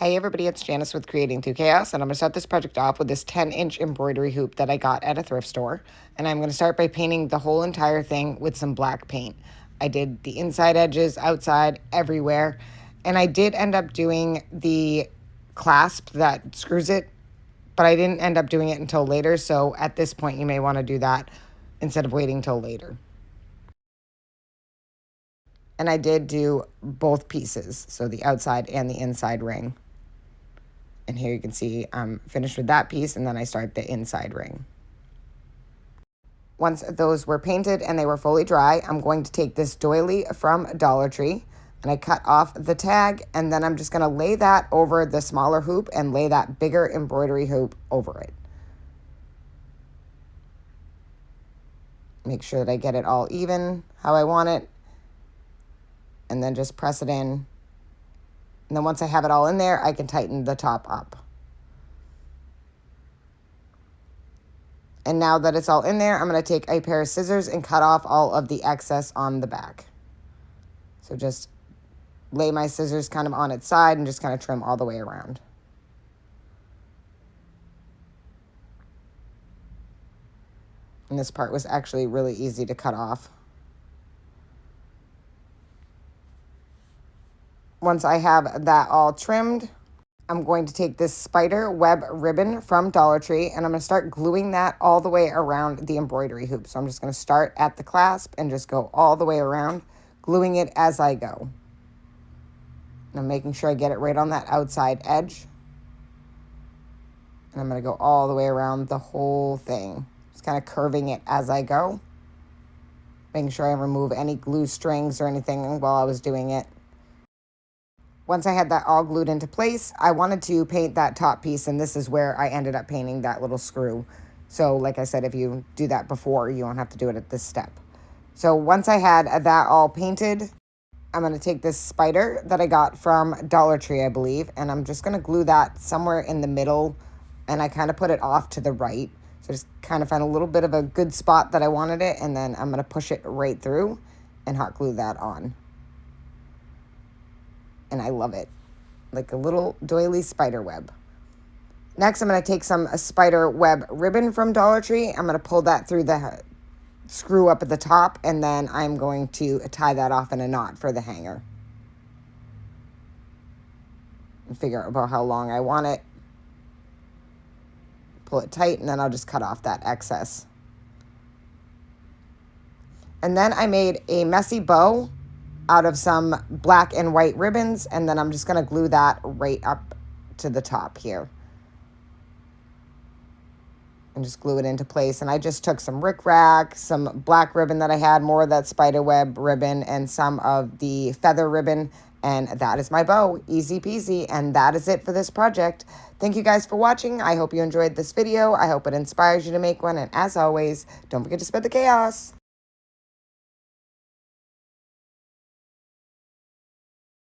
Hey everybody, it's Janice with Creating Through Chaos, and I'm going to start this project off with this 10-inch embroidery hoop that I got at a thrift store. And I'm going to start by painting the whole entire thing with some black paint. I did the inside edges, outside, everywhere. And I did end up doing the clasp that screws it, but I didn't end up doing it until later. So at this point, you may want to do that instead of waiting till later. And I did do both pieces, so the outside and the inside ring. And here you can see I'm finished with that piece, and then I start the inside ring. Once those were painted and they were fully dry, I'm going to take this doily from Dollar Tree, and I cut off the tag, and then I'm just going to lay that over the smaller hoop and lay that bigger embroidery hoop over it. Make sure that I get it all even how I want it, and then just press it in. And then once I have it all in there, I can tighten the top up. And now that it's all in there, I'm going to take a pair of scissors and cut off all of the excess on the back. So just lay my scissors kind of on its side and just kind of trim all the way around. And this part was actually really easy to cut off. Once I have that all trimmed, I'm going to take this spider web ribbon from Dollar Tree, and I'm going to start gluing that all the way around the embroidery hoop. So I'm just going to start at the clasp and just go all the way around, gluing it as I go. And I'm making sure I get it right on that outside edge. And I'm going to go all the way around the whole thing. Just kind of curving it as I go. Making sure I remove any glue strings or anything while I was doing it. Once I had that all glued into place, I wanted to paint that top piece, and this is where I ended up painting that little screw. So like I said, if you do that before, you don't have to do it at this step. So once I had that all painted, I'm going to take this spider that I got from Dollar Tree, I believe, and I'm just going to glue that somewhere in the middle, and I kind of put it off to the right. So just kind of find a little bit of a good spot that I wanted it, and then I'm going to push it right through and hot glue that on. And I love it, like a little doily spider web. Next, I'm going to take some spider web ribbon from Dollar Tree. I'm going to pull that through the screw up at the top, and then I'm going to tie that off in a knot for the hanger. And figure out about how long I want it. Pull it tight, and then I'll just cut off that excess. And then I made a messy bow out of some black and white ribbons, and then I'm just going to glue that right up to the top here. And just glue it into place. And I just took some rickrack, some black ribbon that I had, more of that spider web ribbon, and some of the feather ribbon, and that is my bow. Easy peasy. And that is it for this project. Thank you guys for watching. I hope you enjoyed this video. I hope it inspires you to make one, and as always, don't forget to spread the chaos.